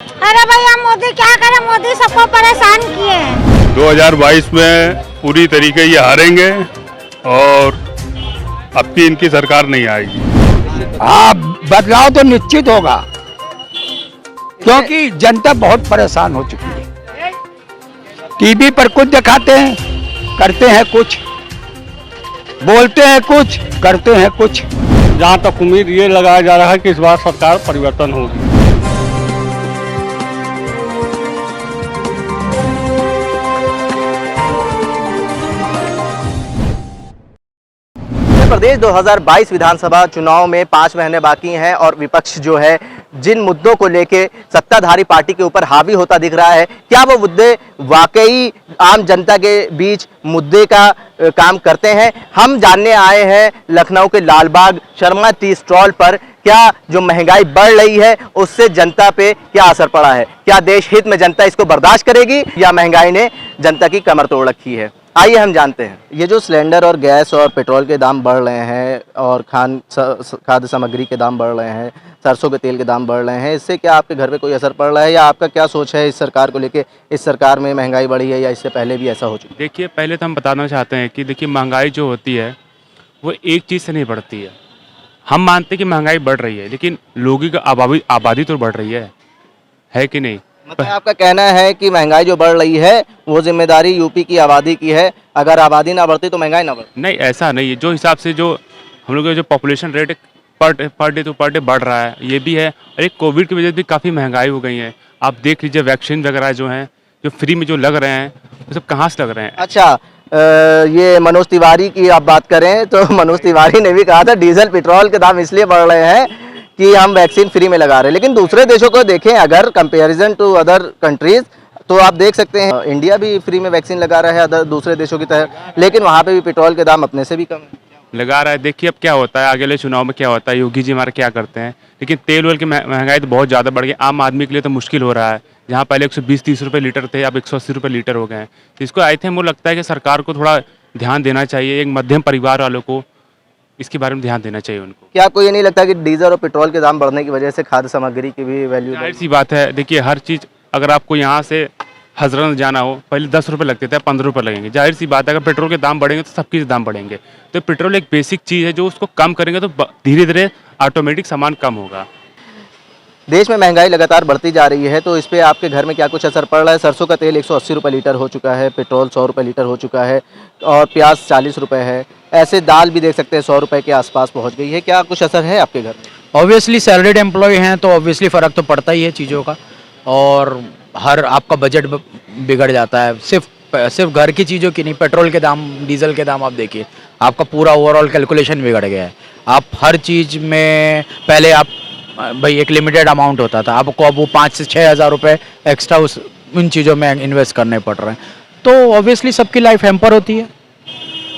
अरे भैया मोदी क्या करे, मोदी सबको परेशान किए हैं। 2022 में पूरी तरीके ये हारेंगे और अब की इनकी सरकार नहीं आएगी। हाँ, बदलाव तो निश्चित होगा क्योंकि जनता बहुत परेशान हो चुकी है। टीवी पर कुछ दिखाते हैं, करते हैं कुछ, बोलते हैं कुछ, करते हैं कुछ। जहाँ तक उम्मीद ये लगाया जा रहा है कि इस बार सरकार परिवर्तन होगी। प्रदेश 2022 विधानसभा चुनाव में 5 महीने बाकी हैं और विपक्ष जो है जिन मुद्दों को लेके सत्ताधारी पार्टी के ऊपर हावी होता दिख रहा है, क्या वो मुद्दे वाकई आम जनता के बीच मुद्दे का काम करते हैं? हम जानने आए हैं लखनऊ के लालबाग शर्मा टी स्टॉल पर क्या जो महंगाई बढ़ रही है उससे जनता पे क्या असर पड़ा है। क्या देश हित में जनता इसको बर्दाश्त करेगी या महंगाई ने जनता की कमर तोड़ रखी है? आइए हम जानते हैं। ये जो सिलेंडर और गैस और पेट्रोल के दाम बढ़ रहे हैं और खाद्य सामग्री के दाम बढ़ रहे हैं, सरसों के तेल के दाम बढ़ रहे हैं, इससे क्या आपके घर पे कोई असर पड़ रहा है या आपका क्या सोच है इस सरकार को लेके? इस सरकार में महंगाई बढ़ी है या इससे पहले भी ऐसा हो चुका है? देखिए, पहले तो हम बताना चाहते हैं कि देखिए महंगाई जो होती है वो एक चीज़ से नहीं बढ़ती है। हम मानते हैं कि महंगाई बढ़ रही है, लेकिन लोगों की आबादी तो बढ़ रही है कि नहीं? मतलब आपका कहना है कि महंगाई जो बढ़ रही है वो जिम्मेदारी यूपी की आबादी की है, अगर आबादी ना बढ़ती तो महंगाई ना बढ़ती? नहीं, ऐसा नहीं है। जो हिसाब से जो हम लोग का जो पॉपुलेशन रेट पर डे बढ़ रहा है, ये भी है। और एक कोविड की वजह से भी काफ़ी महंगाई हो गई है। आप देख लीजिए, वैक्सीन वगैरह जो हैं जो फ्री में जो लग रहे हैं वो सब कहाँ से लग रहे हैं? अच्छा, ये मनोज तिवारी की आप बात करें तो मनोज तिवारी ने भी कहा था डीजल पेट्रोल के दाम इसलिए बढ़ रहे हैं कि हम वैक्सीन फ्री में लगा रहे हैं। लेकिन दूसरे देशों को देखें अगर कंपैरिजन टू अदर कंट्रीज, तो आप देख सकते हैं इंडिया भी फ्री में वैक्सीन लगा रहा है अदर दूसरे देशों की तरह, लेकिन वहाँ पे भी पेट्रोल के दाम अपने से भी कम है। लगा रहा है। देखिए अब क्या होता है, अगले चुनाव में क्या होता है, योगी जी हमारे क्या करते हैं। लेकिन तेल वेल की महंगाई तो बहुत ज़्यादा बढ़ गई, आम आदमी के लिए तो मुश्किल हो रहा है। जहाँ पहले 120-130 रुपये लीटर थे, अब 180 रुपये लीटर हो गए हैं। तो इसको आई थिंक मुझे लगता है कि सरकार को थोड़ा ध्यान देना चाहिए। एक मध्यम परिवार वालों को इसके बारे में ध्यान देना चाहिए उनको। क्या आपको ये नहीं लगता कि डीजल और पेट्रोल के दाम बढ़ने की वजह से खाद्य सामग्री की भी वैल्यू? जाहिर सी बात है, देखिए हर चीज़, अगर आपको यहाँ से हजरत जाना हो पहले 10 रुपये लगते थे, अब 15 रुपये लगेंगे। जाहिर सी बात है, अगर पेट्रोल के दाम बढ़ेंगे तो सबके दाम बढ़ेंगे। तो पेट्रोल एक बेसिक चीज़ है, जो उसको कम करेंगे तो धीरे धीरे ऑटोमेटिक सामान कम होगा। देश में महंगाई लगातार बढ़ती जा रही है, तो इस पे आपके घर में क्या कुछ असर पड़ रहा है? सरसों का तेल 180 रुपये लीटर हो चुका है, पेट्रोल 100 रुपये लीटर हो चुका है और प्याज 40 रुपये है। ऐसे दाल भी देख सकते हैं 100 रुपये के आसपास पहुंच गई है। क्या कुछ असर है आपके घर में? ऑब्वियसली सैलरीड एम्प्लॉय हैं तो ऑब्वियसली फ़र्क तो पड़ता ही है चीज़ों का, और हर आपका बजट बिगड़ जाता है। सिर्फ घर की चीज़ों की नहीं, पेट्रोल के दाम, डीजल के दाम आप देखिए, आपका पूरा ओवरऑल कैलकुलेशन बिगड़ गया है। आप हर चीज़ में पहले आप भाई एक लिमिटेड अमाउंट होता था, आपको अब वो 5 से 6 हज़ार रुपये एक्स्ट्रा उन चीज़ों में इन्वेस्ट करने पड़ रहे हैं। तो ऑब्वियसली सबकी लाइफ हैम्पर होती है।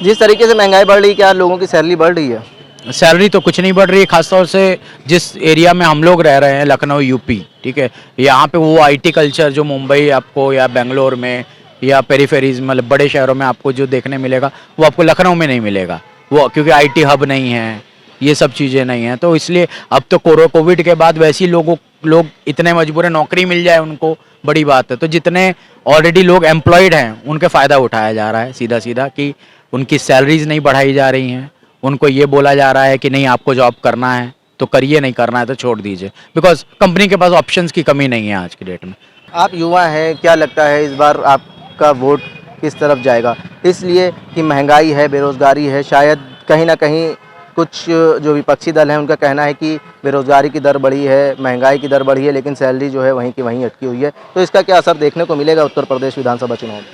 जिस तरीके से महंगाई बढ़ रही है, क्या लोगों की सैलरी बढ़ रही है? सैलरी तो कुछ नहीं बढ़ रही है, खासतौर से जिस एरिया में हम लोग रह रहे हैं, लखनऊ यूपी, ठीक है, यहाँ पे वो आईटी कल्चर जो मुंबई आपको या बेंगलोर में या पेरीफेरीज मतलब बड़े शहरों में आपको जो देखने मिलेगा वो आपको लखनऊ में नहीं मिलेगा। वो क्योंकि आईटी हब नहीं है, ये सब चीज़ें नहीं हैं। तो इसलिए अब तो कोविड के बाद वैसे ही लोग इतने मजबूर हैं, नौकरी मिल जाए उनको बड़ी बात है। तो जितने ऑलरेडी लोग एम्प्लॉयड हैं उनके फ़ायदा उठाया जा रहा है सीधा सीधा, कि उनकी सैलरीज नहीं बढ़ाई जा रही हैं। उनको ये बोला जा रहा है कि नहीं आपको जॉब करना है तो करिए, नहीं करना है तो छोड़ दीजिए, बिकॉज कंपनी के पास ऑप्शंस की कमी नहीं है आज की डेट में। आप युवा हैं, क्या लगता है इस बार आपका वोट किस तरफ जाएगा? इसलिए कि महंगाई है, बेरोज़गारी है, शायद कहीं ना कहीं कुछ जो विपक्षी दल हैं उनका कहना है कि बेरोज़गारी की दर बढ़ी है, महंगाई की दर बढ़ी है, लेकिन सैलरी जो है वहीं की वहीं अटकी हुई है। तो इसका क्या असर देखने को मिलेगा उत्तर प्रदेश विधानसभा चुनाव में?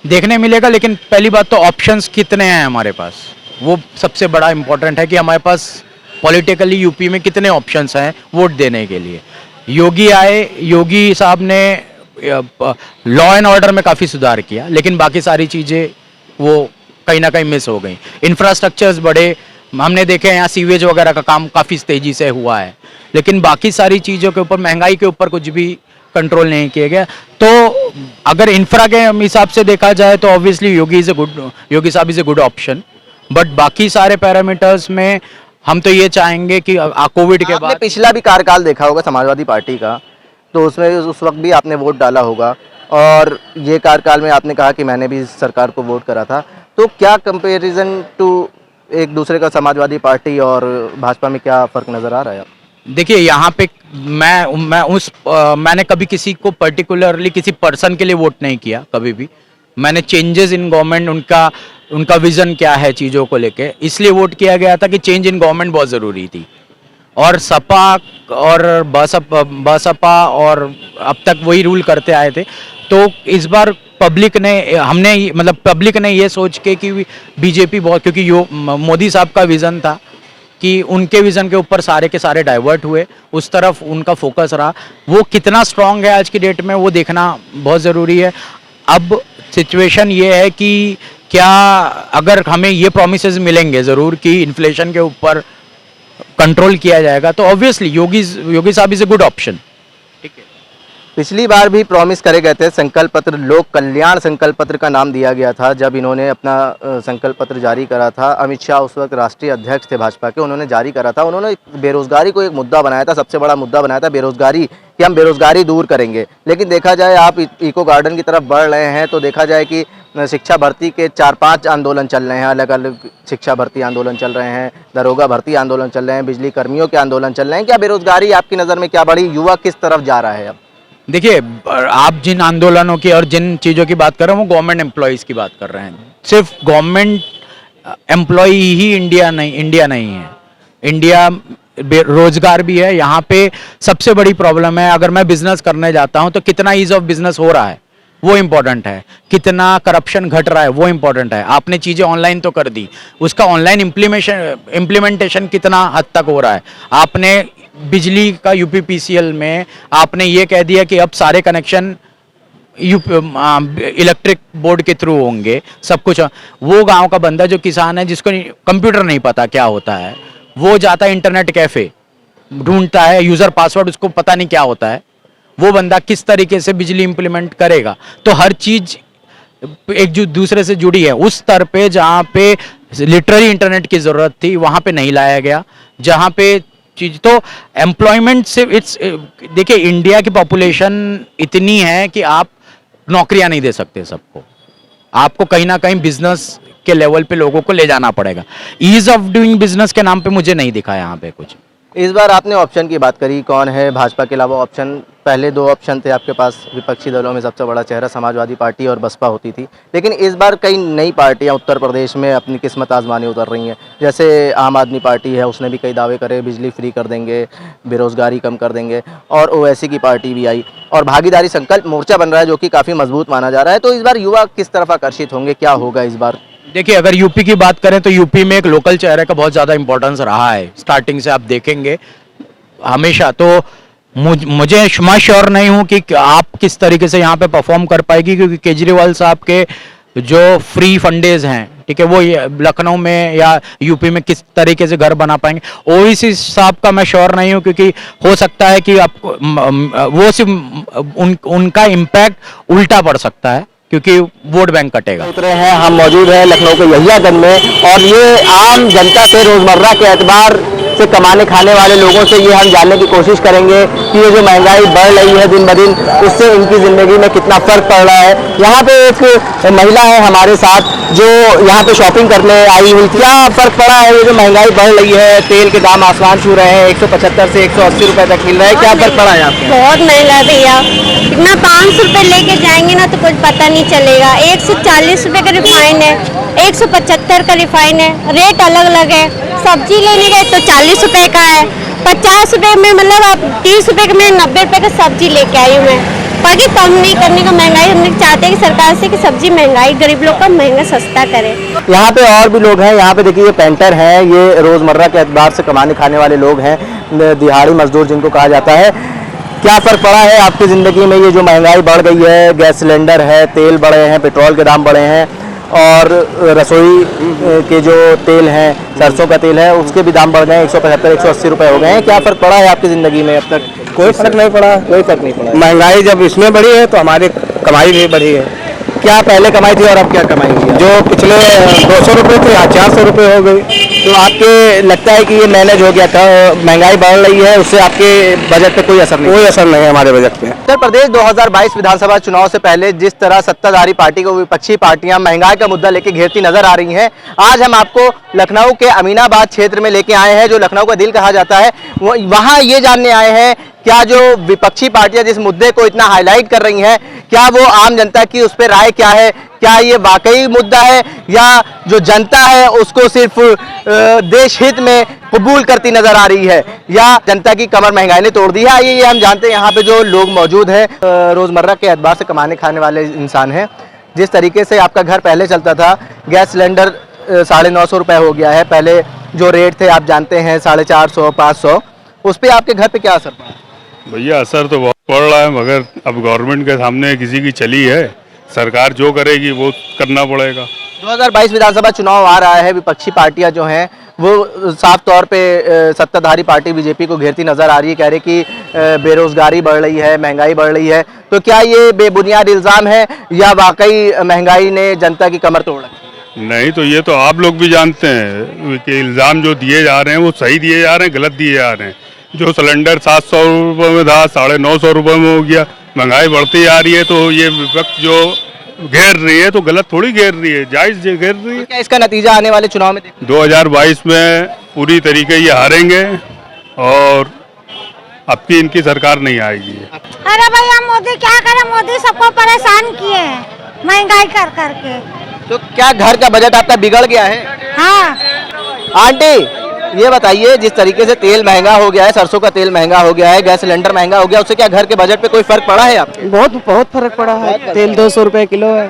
देखने मिलेगा, लेकिन पहली बात तो ऑप्शंस कितने हैं हमारे पास, वो सबसे बड़ा इम्पोर्टेंट है कि हमारे पास पॉलिटिकली यूपी में कितने ऑप्शंस हैं वोट देने के लिए। योगी आए, योगी साहब ने लॉ एंड ऑर्डर में काफ़ी सुधार किया, लेकिन बाकी सारी चीज़ें वो कहीं ना कहीं मिस हो गई। इंफ्रास्ट्रक्चर्स बड़े हमने देखे हैं, यहाँ सीवेज वगैरह का काम काफ़ी तेज़ी से हुआ है, लेकिन बाकी सारी चीज़ों के ऊपर, महंगाई के ऊपर कुछ भी कंट्रोल नहीं किया गया। तो अगर इंफ्रा के हिसाब से देखा जाए तो ऑब्वियसली योगी साहब is a good option, but बाकी सारे पैरामीटर्स में हम तो ये चाहेंगे कि कोविड के बाद। पिछला भी कार्यकाल देखा होगा समाजवादी पार्टी का, तो उसमें उस वक्त भी आपने वोट डाला होगा, और ये कार्यकाल में आपने कहा कि मैंने भी इस सरकार को वोट करा था। तो क्या कंपैरिजन टू एक दूसरे का समाजवादी पार्टी और भाजपा में क्या फ़र्क नज़र आ रहा है? देखिए यहाँ पे मैंने कभी किसी को पर्टिकुलरली किसी पर्सन के लिए वोट नहीं किया कभी भी। मैंने चेंजेस इन गवर्नमेंट, उनका विजन क्या है चीज़ों को लेके, इसलिए वोट किया गया था कि चेंज इन गवर्नमेंट बहुत ज़रूरी थी। और सपा और बसपा और अब तक वही रूल करते आए थे। तो इस बार पब्लिक ने ये सोच के कि बीजेपी बहुत, क्योंकि मोदी साहब का विज़न था कि उनके विज़न के ऊपर सारे के सारे डाइवर्ट हुए, उस तरफ उनका फोकस रहा। वो कितना स्ट्रांग है आज की डेट में वो देखना बहुत ज़रूरी है। अब सिचुएशन ये है कि क्या अगर हमें ये प्रोमिसेस मिलेंगे ज़रूर कि इन्फ्लेशन के ऊपर कंट्रोल किया जाएगा, तो ऑब्वियसली योगी साहब इज़ ए गुड ऑप्शन। ठीक है, पिछली बार भी प्रॉमिस करे गए थे, संकल्प पत्र, लोक कल्याण संकल्प पत्र का नाम दिया गया था जब इन्होंने अपना संकल्प पत्र जारी करा था। अमित शाह उस वक्त राष्ट्रीय अध्यक्ष थे भाजपा के, उन्होंने जारी करा था। उन्होंने बेरोजगारी को एक मुद्दा बनाया था, सबसे बड़ा मुद्दा बनाया था बेरोजगारी, कि हम बेरोजगारी दूर करेंगे। लेकिन देखा जाए आप इको गार्डन की तरफ बढ़ रहे हैं तो देखा जाए कि शिक्षा भर्ती के 4-5 आंदोलन चल रहे हैं, अलग अलग शिक्षा भर्ती आंदोलन चल रहे हैं, दरोगा भर्ती आंदोलन चल रहे हैं, बिजली कर्मियों के आंदोलन चल रहे हैं। क्या बेरोजगारी आपकी नज़र में क्या बढ़ी, युवा किस तरफ जा रहा है अब? देखिए आप जिन आंदोलनों की और जिन चीज़ों की बात कर रहे हैं वो गवर्नमेंट एम्प्लॉयज़ की बात कर रहे हैं। सिर्फ गवर्नमेंट एम्प्लॉय ही इंडिया नहीं है। इंडिया रोजगार भी है। यहाँ पे सबसे बड़ी प्रॉब्लम है, अगर मैं बिजनेस करने जाता हूँ तो कितना ईज ऑफ बिजनेस हो रहा है वो इम्पोर्टेंट है, कितना करप्शन घट रहा है वो इम्पोर्टेंट है। आपने चीज़ें ऑनलाइन तो कर दी, उसका ऑनलाइन इम्प्लीमेंटेशन कितना हद तक हो रहा है। आपने बिजली का यूपीपीसीएल में आपने ये कह दिया कि अब सारे कनेक्शन इलेक्ट्रिक बोर्ड के थ्रू होंगे सब कुछ। वो गांव का बंदा जो किसान है जिसको कंप्यूटर नहीं पता क्या होता है, वो जाता है इंटरनेट कैफे ढूंढता है, यूज़र पासवर्ड उसको पता नहीं क्या होता है, वो बंदा किस तरीके से बिजली इंप्लीमेंट करेगा। तो हर चीज़ एक जो दूसरे से जुड़ी है। उस स्तर पे जहाँ पे लिटरली इंटरनेट की ज़रूरत थी वहाँ पे नहीं लाया गया। जहाँ पे चीज़ तो एम्प्लॉयमेंट से देखिए इंडिया की पॉपुलेशन इतनी है कि आप नौकरियां नहीं दे सकते सबको, आपको कहीं ना कहीं बिजनेस के लेवल पे लोगों को ले जाना पड़ेगा। ईज ऑफ डूइंग बिजनेस के नाम पे मुझे नहीं दिखा यहाँ पे कुछ। इस बार आपने ऑप्शन की बात करी, कौन है भाजपा के अलावा ऑप्शन? पहले 2 ऑप्शन थे आपके पास, विपक्षी दलों में सबसे बड़ा चेहरा समाजवादी पार्टी और बसपा होती थी। लेकिन इस बार कई नई पार्टियां उत्तर प्रदेश में अपनी किस्मत आजमाने उतर रही हैं। जैसे आम आदमी पार्टी है, उसने भी कई दावे करे, बिजली फ्री कर देंगे, बेरोजगारी कम कर देंगे, और ओवैसी की पार्टी भी आई, और भागीदारी संकल्प मोर्चा बन रहा है जो कि काफ़ी मजबूत माना जा रहा है। तो इस बार युवा किस तरफ आकर्षित होंगे, क्या होगा इस बार? देखिए अगर यूपी की बात करें तो यूपी में एक लोकल चेहरे का बहुत ज़्यादा इंपॉर्टेंस रहा है स्टार्टिंग से, आप देखेंगे हमेशा। तो मैं श्योर नहीं हूं कि आप किस तरीके से यहाँ पे परफॉर्म कर पाएगी, क्योंकि केजरीवाल साहब के जो फ्री फंडेज हैं, ठीक है, वो लखनऊ में या यूपी में किस तरीके से घर बना पाएंगे। ओवैसी साहब का मैं श्योर नहीं हूं, क्योंकि हो सकता है कि आपको वो सिर्फ उनका इम्पैक्ट उल्टा पड़ सकता है क्योंकि वोट बैंक कटेगा। उतरे हैं, हम मौजूद हैं लखनऊ के यहियागंज में, और ये आम जनता से रोजमर्रा के एतबार से कमाने खाने वाले लोगों से ये हम जानने की कोशिश करेंगे कि ये जो महंगाई बढ़ रही है दिन ब दिन, उससे इनकी ज़िंदगी में कितना फ़र्क पड़ रहा है। यहाँ पे एक महिला है हमारे साथ जो यहाँ पे शॉपिंग करने आई हुई। क्या फ़र्क पड़ा है ये जो महंगाई बढ़ रही है, तेल के दाम आसमान छू रहे हैं, 175 से 180 रुपये तक मिल रहा है, क्या फ़र्क पड़ा है आपको? बहुत महंगा भैया, इतना 500 रुपये लेके जाएंगे ना तो कुछ पता नहीं चलेगा। 140 रुपये का रिफाइन है, 175 का रिफाइन है, रेट अलग अलग है। सब्जी लेने गए तो 40 रुपये का है, 50 रुपये में, मतलब आप 30 रुपये में 90 रुपये का सब्जी लेके आई हूँ मैं। बाकी कम नहीं करने का महंगाई, हम चाहते हैं कि सरकार से कि सब्जी महंगाई गरीब लोग का महंगा सस्ता करे। यहाँ पे और भी लोग हैं, यहाँ पे देखिए ये पेंटर हैं, ये रोज़मर्रा के एतबार से कमाने खाने वाले लोग हैं, दिहाड़ी मजदूर जिनको कहा जाता है। क्या फ़र्क पड़ा है आपकी ज़िंदगी में ये जो महंगाई बढ़ गई है? गैस सिलेंडर है, तेल बढ़े हैं, पेट्रोल के दाम बढ़े हैं, और रसोई के जो तेल हैं, सरसों का तेल है, उसके भी दाम बढ़ गए हैं, 175-180 रुपये हो गए हैं। क्या फ़र्क पड़ा है आपकी ज़िंदगी में अब तक? कोई फर्क नहीं पड़ा, कोई फर्क नहीं पड़ा। महंगाई जब इसमें बढ़ी है तो हमारी कमाई भी बढ़ी है। क्या पहले कमाई थी और अब क्या कमाई हुई है? जो पिछले 200 रुपये थे आज 400 रुपये हो गई। तो आपके लगता है कि ये मैनेज हो गया था, महंगाई बढ़ रही है, उससे आपके बजट पे कोई असर नहीं? कोई असर नहीं है हमारे बजट पे। उत्तर प्रदेश 2022 विधानसभा चुनाव से पहले जिस तरह सत्ताधारी पार्टी को विपक्षी पार्टियां महंगाई का मुद्दा लेके घेरती नजर आ रही हैं, आज हम आपको लखनऊ के अमीनाबाद क्षेत्र में लेके आए हैं, जो लखनऊ का दिल कहा जाता है। वहां ये जानने आए हैं क्या जो विपक्षी पार्टियां जिस मुद्दे को इतना हाईलाइट कर रही हैं, क्या वो आम जनता की उस पर राय क्या है, क्या ये वाकई मुद्दा है या जो जनता है उसको सिर्फ देश हित में कबूल करती नजर आ रही है, या जनता की कमर महंगाई ने तोड़ दी है। आइए ये हम जानते हैं यहाँ पे जो लोग मौजूद हैं, रोजमर्रा के एतबार से कमाने खाने वाले इंसान हैं। जिस तरीके से आपका घर पहले चलता था, गैस सिलेंडर 950 रुपये हो गया है, पहले जो रेट थे आप जानते हैं 450 500, उस पर आपके घर पे क्या असर पड़ा? भैया असर तो बहुत पड़ रहा है, मगर अब गवर्नमेंट के सामने किसी की चली है, सरकार जो करेगी वो करना पड़ेगा। 2022 विधानसभा चुनाव आ रहा है, विपक्षी पार्टियां जो हैं वो साफ तौर पे सत्ताधारी पार्टी बीजेपी को घेरती नजर आ रही है, कह रहे कि बेरोजगारी बढ़ रही है, महंगाई बढ़ रही है। तो क्या ये बेबुनियाद इल्जाम है या वाकई महंगाई ने जनता की कमर तोड़ रखी है? नहीं तो ये तो आप लोग भी जानते हैं कि इल्ज़ाम जो दिए जा रहे हैं वो सही दिए जा रहे हैं, गलत दिए जा रहे हैं। जो सिलेंडर 700 रुपये में था 950 रुपये में हो गया, महंगाई बढ़ती आ रही है, तो ये विपक्ष जो घेर रही है तो गलत थोड़ी घेर रही है, जायज़ घेर रही है। तो क्या इसका नतीजा आने वाले चुनाव में 2022 में पूरी तरीके ये हारेंगे और अब की इनकी सरकार नहीं आएगी। अरे भैया मोदी क्या करे, मोदी सबको परेशान किए हैं महंगाई कर करके। तो क्या घर का बजट आपका बिगड़ गया है? हाँ आंटी ये बताइए, जिस तरीके से तेल महंगा हो गया है, सरसों का तेल महंगा हो गया है, गैस सिलेंडर महंगा हो गया, उससे क्या घर के बजट पे कोई फर्क पड़ा है आपको? बहुत फर्क पड़ा है। तेल 200 रुपए किलो है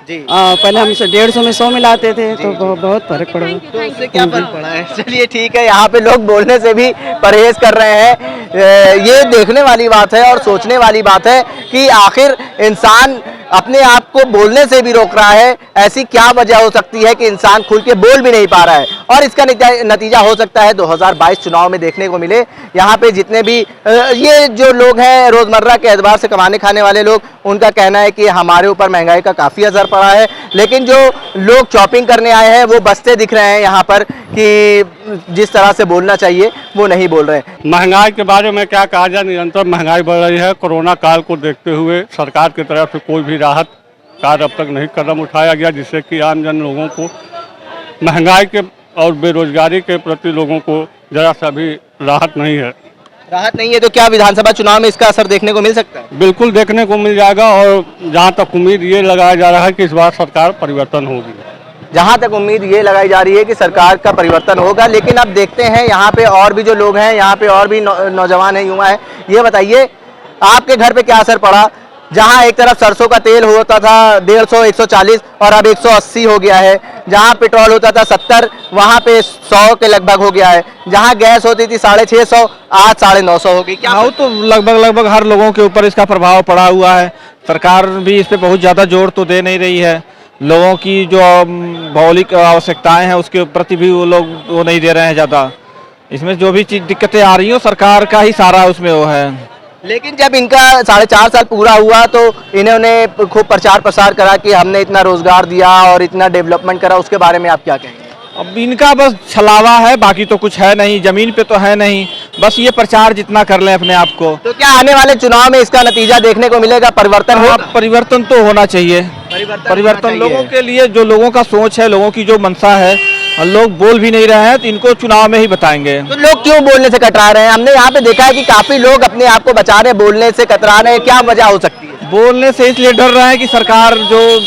जी। पहले हम 150 में 100 मिलाते थे, तो बहुत फर्क पड़ा है। तो उससे क्या फर्क पड़ा है? चलिए ठीक है, यहाँ पे लोग बोलने से भी परहेज कर रहे हैं। ये देखने वाली बात है और सोचने वाली बात है कि आखिर इंसान अपने आप को बोलने से भी रोक रहा है। ऐसी क्या वजह हो सकती है कि इंसान खुल के बोल भी नहीं पा रहा है, और इसका नतीजा हो सकता है 2022 चुनाव में देखने को मिले। यहाँ पे जितने भी ये जो लोग हैं रोजमर्रा के एतबार से कमाने खाने वाले लोग, उनका कहना है कि हमारे ऊपर महंगाई का काफी असर पड़ा है, लेकिन जो लोग शॉपिंग करने आए हैं वो बसते दिख रहे हैं यहाँ पर कि जिस तरह से बोलना चाहिए वो नहीं बोल रहे हैं। महंगाई के बारे में क्या कहा जाए, निरंतर महंगाई बढ़ रही है। कोरोना काल को देखते हुए सरकार की तरफ से कोई भी राहत कार्य अब तक नहीं कदम उठाया गया, जिससे कि आम जन लोगों को महंगाई के और बेरोजगारी के प्रति लोगों को जरा सा भी राहत नहीं है। राहत नहीं है तो क्या विधानसभा चुनाव में इसका असर देखने को मिल सकता है? बिल्कुल देखने को मिल जाएगा, और जहाँ तक उम्मीद ये लगाया जा रहा है कि इस बार सरकार परिवर्तन होगी। जहां तक उम्मीद ये लगाई जा रही है कि सरकार का परिवर्तन होगा, लेकिन अब देखते हैं यहाँ पे और भी जो लोग हैं, यहाँ पे और भी नौजवान हैं, युवा है। ये बताइए आपके घर पे क्या असर पड़ा? जहां एक तरफ सरसों का तेल होता था 150 140 और अब 180 हो गया है, जहां पेट्रोल होता था 70 वहां पे 100 के लगभग हो गया है, जहां गैस होती थी 650 आज 950 हो गई। क्या हाँ, तो लगभग हर लोगों के ऊपर इसका प्रभाव पड़ा हुआ है। सरकार भी इस पे बहुत ज़्यादा जोर तो दे नहीं रही है। लोगों की जो मौलिक आवश्यकताएं हैं उसके प्रति भी वो लोग वो नहीं दे रहे हैं ज़्यादा। इसमें जो भी चीज़ दिक्कतें आ रही हो सरकार का ही सारा उसमें वो है। लेकिन जब इनका 4.5 साल पूरा हुआ तो इन्होंने खूब प्रचार प्रसार करा कि हमने इतना रोजगार दिया और इतना डेवलपमेंट करा, उसके बारे में आप क्या कहेंगे? अब इनका बस छलावा है, बाकी तो कुछ है नहीं, जमीन पे तो है नहीं, बस ये प्रचार जितना कर लें अपने आप को। तो क्या आने वाले चुनाव में इसका नतीजा देखने को मिलेगा, परिवर्तन होगा? परिवर्तन तो होना चाहिए। परिवर्तन लोगों के लिए, जो लोगों का सोच है, लोगों की जो मंशा है, और लोग बोल भी नहीं रहे हैं, तो इनको चुनाव में ही बताएंगे। तो लोग क्यों बोलने से कतरा रहे हैं? हमने यहाँ पे देखा है कि काफी लोग अपने आप को बचा रहे हैं, बोलने से कतरा रहे हैं। क्या वजह हो सकती है? बोलने से इसलिए डर रहे हैं कि सरकार जो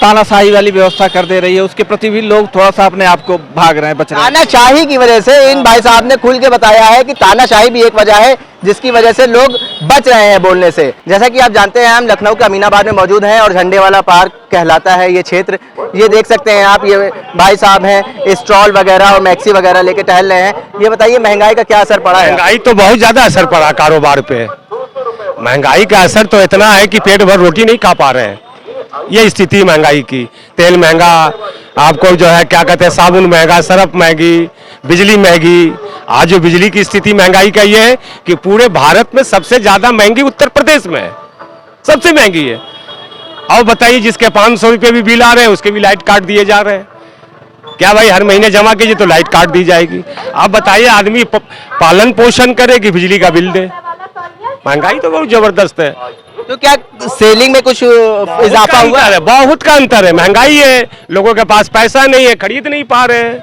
तानाशाही वाली व्यवस्था कर दे रही है उसके प्रति भी लोग थोड़ा सा अपने आप को भाग रहे हैं, बच रहे हैं। तानाशाही की वजह से इन भाई साहब ने खुल के बताया है कि तानाशाही भी एक वजह है जिसकी वजह से लोग बच रहे हैं बोलने से। जैसा कि आप जानते हैं हम लखनऊ के अमीनाबाद में मौजूद हैं और झंडे वाला पार्क कहलाता है ये क्षेत्र। ये देख सकते हैं आप, ये भाई साहब हैं स्टॉल वगैरह और मैक्सी वगैरह लेके टहल रहे हैं। ये बताइए महंगाई का क्या असर पड़ा है? महंगाई तो बहुत ज्यादा असर पड़ा कारोबार पे। महंगाई का असर तो इतना है कि पेट भर रोटी नहीं खा पा रहे हैं। ये स्थिति महंगाई की। तेल महंगा, आपको जो है क्या कहते हैं, साबुन महंगा, सरफ महंगी, बिजली महंगी। आज जो बिजली की स्थिति महंगाई का ये है कि पूरे भारत में सबसे ज्यादा महंगी उत्तर प्रदेश में है, सबसे महंगी है। अब बताइए जिसके 500 रुपये भी बिल आ रहे हैं उसके भी लाइट काट दिए जा रहे हैं। क्या भाई हर महीने जमा कीजिए तो लाइट काट दी जाएगी। आप बताइए आदमी पालन पोषण करे कि बिजली का बिल दे। महंगाई तो बहुत जबरदस्त है। तो क्या सेलिंग में कुछ इजाफा हुआ है? बहुत का अंतर है। महंगाई है, लोगों के पास पैसा नहीं है, खरीद नहीं पा रहे हैं,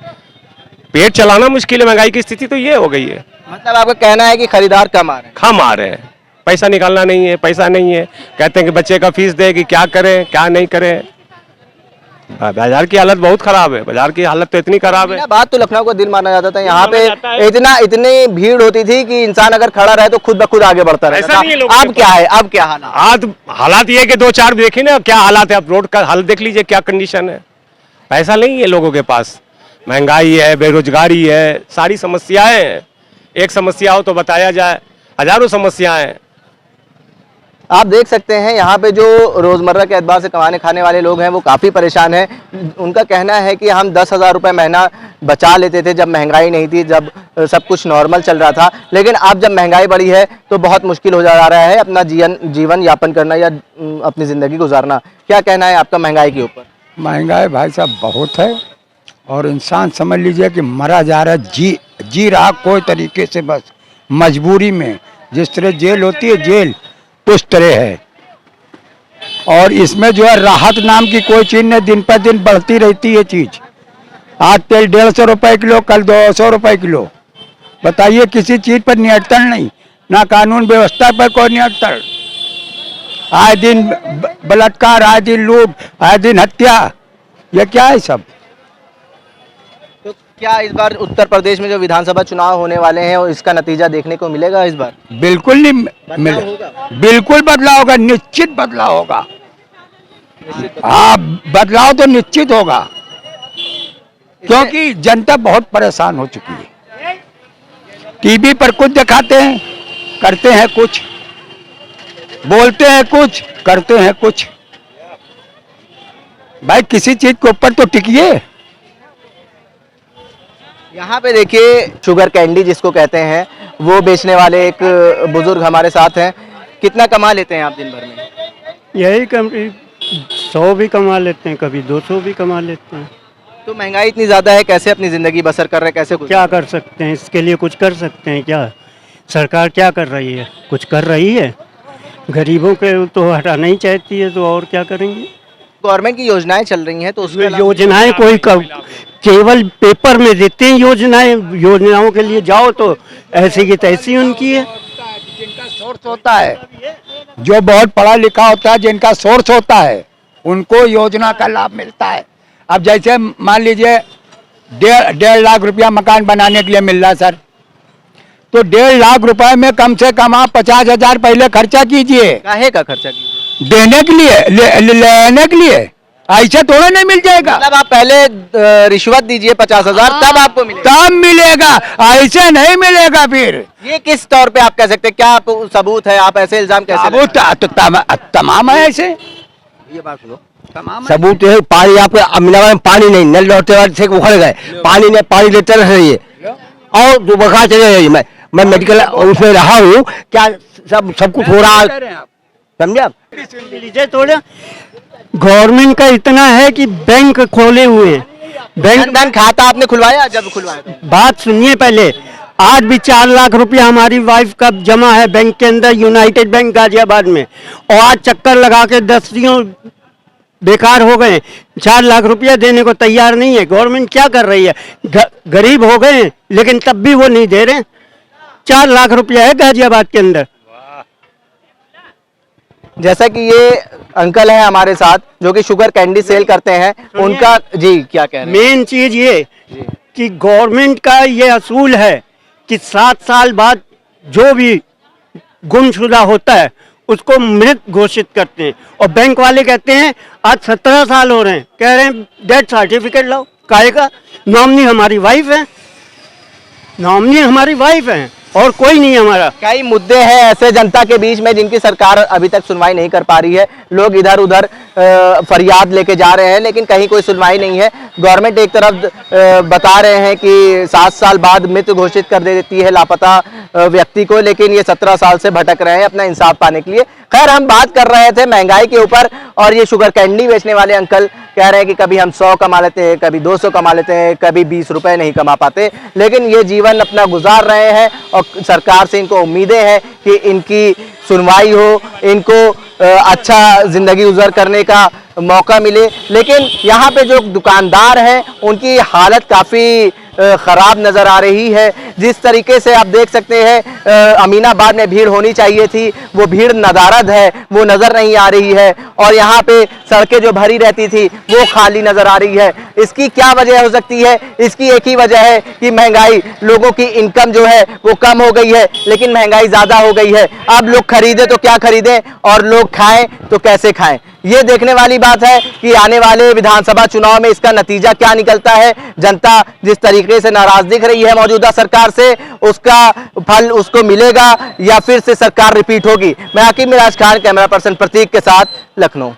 पेट चलाना मुश्किल है। महंगाई की स्थिति तो ये हो गई है। मतलब आपका कहना है कि खरीदार कम आ रहे हैं? कम आ रहे हैं, पैसा निकालना नहीं है, पैसा नहीं है। कहते हैं कि बच्चे का फीस दे कि क्या करें क्या नहीं करें। बाजार की हालत बहुत खराब है। बाजार की हालत तो इतनी खराब है। बात तो लखनऊ का दिल माना जाता था। यहाँ पे इतनी भीड़ होती थी कि इंसान अगर खड़ा रहे तो खुद ब खुद आगे बढ़ता रहता था। अब क्या है? अब क्या हालात ये कि 2-4 देखिए ना क्या हालात है। आप रोड का हाल देख लीजिए क्या कंडीशन है। पैसा नहीं है लोगों के पास, महंगाई है, बेरोजगारी है, सारी समस्याएं हैं। एक समस्या हो तो बताया जाए, हजारों समस्याएं हैं। आप देख सकते हैं यहाँ पे जो रोजमर्रा के एतबार से कमाने खाने वाले लोग हैं वो काफ़ी परेशान हैं। उनका कहना है कि हम 10,000 रुपये महीना बचा लेते थे जब महंगाई नहीं थी, जब सब कुछ नॉर्मल चल रहा था, लेकिन अब जब महंगाई बढ़ी है तो बहुत मुश्किल हो जा रहा है अपना जीवन यापन करना या अपनी ज़िंदगी गुजारना। क्या कहना है आपका महंगाई के ऊपर? महंगाई भाई साहब बहुत है और इंसान समझ लीजिए कि मरा जा रहा है, जी रहा कोई तरीके से, बस मजबूरी में। जिस तरह जेल होती है जेल उस तरह है। और इसमें जो है राहत नाम की कोई चीज नहीं, दिन पर दिन बढ़ती रहती है चीज। आज तेल 150 रुपए किलो, कल 200 रुपए किलो। बताइए किसी चीज पर नियंत्रण नहीं, ना कानून व्यवस्था पर कोई नियंत्रण। आए दिन बलात्कार, आए दिन लूट, आए दिन हत्या, ये क्या है सब? तो क्या इस बार उत्तर प्रदेश में जो विधानसभा चुनाव होने वाले हैं और इसका नतीजा देखने को मिलेगा इस बार? बिल्कुल नहीं मिलेगा। बिल्कुल बदलाव होगा, निश्चित बदलाव होगा। हाँ, बदलाव तो निश्चित होगा क्योंकि जनता बहुत परेशान हो चुकी है। टीवी पर कुछ दिखाते हैं, करते हैं कुछ, बोलते हैं कुछ, करते हैं कुछ। भाई किसी चीज के ऊपर तो टिकिए। यहाँ पे देखिए शुगर कैंडी जिसको कहते हैं वो बेचने वाले एक बुजुर्ग हमारे साथ हैं। कितना कमा लेते हैं आप दिन भर में? यही 100 भी कमा लेते हैं, कभी 200 भी कमा लेते हैं। तो महंगाई इतनी ज़्यादा है, कैसे अपनी ज़िंदगी बसर कर रहे हैं? कैसे क्या कर सकते हैं? इसके लिए कुछ कर सकते हैं क्या? सरकार क्या कर रही है? कुछ कर रही है? गरीबों के तो हटाना ही चाहती है, तो और क्या करेंगे? गवर्नमेंट की योजनाएं चल रही हैं तो उसमें योजनाएं कोई केवल पेपर में देते हैं योजनाएं। योजनाओं के लिए जाओ तो ऐसी की तैसी उनकी है। जिनका सोर्स होता है, जो बहुत पढ़ा लिखा होता है, जिनका सोर्स होता है, उनको योजना का लाभ मिलता है। अब जैसे मान लीजिए 1.5 लाख रुपया मकान बनाने के लिए मिल रहा है सर, तो 1.5 लाख रुपए में कम से कम आप 50,000 पहले खर्चा कीजिए। काहे का खर्चा कीजिए? देने के लिए, लेने के लिए। ऐसे थोड़ा नहीं मिल जाएगा। मतलब आप पहले रिश्वत दीजिए 50,000 तब आपको मिलेगा? तब मिलेगा, ऐसे नहीं मिलेगा। फिर ये किस तौर पे आप कह सकते हैं? क्या आप सबूत है? आप ऐसे इल्जाम कैसे? सबूत तमाम है ऐसे। ये बात सुनो, सबूत है। पानी आपके अमीनाबाद में पानी नहीं, नल लौटते से उखड़ गए, पानी नहीं, पानी लेते रहिए और बुखार चले जाइए। मैं मेडिकल उसमें रहा हूँ, क्या सब कुछ हो रहा है, समझे आप? लीजिए थोड़ा, गवर्नमेंट का इतना है कि बैंक खोले हुए हैं। बैंक खाता आपने खुलवाया? जब खुलवाया बात सुनिए पहले। आज भी 4 लाख रुपया हमारी वाइफ का जमा है बैंक के अंदर, यूनाइटेड बैंक गाजियाबाद में, और आज चक्कर लगा के 10 बेकार हो गए। 4 लाख रुपया देने को तैयार नहीं है। गवर्नमेंट क्या कर रही है? गरीब हो गए लेकिन तब भी वो नहीं दे रहे। 4 लाख रुपया है गाजियाबाद के अंदर। जैसा कि ये अंकल है हमारे साथ जो कि शुगर कैंडी सेल करते हैं, उनका जी क्या कह रहे हैं? मेन चीज ये कि गवर्नमेंट का ये असूल है कि 7 साल बाद जो भी गुमशुदा होता है उसको मृत घोषित करते हैं, और बैंक वाले कहते हैं आज 17 साल हो रहे हैं, कह रहे हैं डेथ सर्टिफिकेट लाओ। काहे का? नॉमिनी हमारी वाइफ है, नॉमिनी हमारी वाइफ है और कोई नहीं हमारा। कई मुद्दे हैं ऐसे जनता के बीच में जिनकी सरकार अभी तक सुनवाई नहीं कर पा रही है। लोग इधर उधर फरियाद लेके जा रहे हैं लेकिन कहीं कोई सुनवाई नहीं है। गवर्नमेंट एक तरफ बता रहे हैं कि 7 साल बाद मृत घोषित कर देती है लापता व्यक्ति को, लेकिन ये 17 साल से भटक रहे हैं अपना इंसाफ पाने के लिए। खैर, हम बात कर रहे थे महंगाई के ऊपर और ये शुगर कैंडी बेचने वाले अंकल कह रहे हैं कि कभी हम 100 कमा लेते हैं, कभी 200 कमा लेते हैं, कभी 20 रुपए नहीं कमा पाते, लेकिन ये जीवन अपना गुजार रहे हैं और सरकार से इनको उम्मीदें हैं कि इनकी सुनवाई हो, इनको अच्छा ज़िंदगी गुजर करने का मौका मिले। लेकिन यहाँ पे जो दुकानदार हैं उनकी हालत काफ़ी ख़राब नज़र आ रही है। जिस तरीके से आप देख सकते हैं अमीनाबाद में भीड़ होनी चाहिए थी, वो भीड़ नदारद है, वो नज़र नहीं आ रही है। और यहाँ पे सड़कें जो भरी रहती थी वो खाली नज़र आ रही है। इसकी क्या वजह हो सकती है? इसकी एक ही वजह है कि महंगाई, लोगों की इनकम जो है वो कम हो गई है, लेकिन महंगाई ज़्यादा हो गई है। अब लोग खरीदें तो क्या खरीदें और लोग खाएं तो कैसे खाएं? ये देखने वाली बात है कि आने वाले विधानसभा चुनाव में इसका नतीजा क्या निकलता है। जनता जिस तरीके से नाराज दिख रही है मौजूदा सरकार से, उसका फल उसको मिलेगा या फिर से सरकार रिपीट होगी। मैं आकिब मिराज खान, कैमरा पर्सन प्रतीक के साथ, लखनऊ।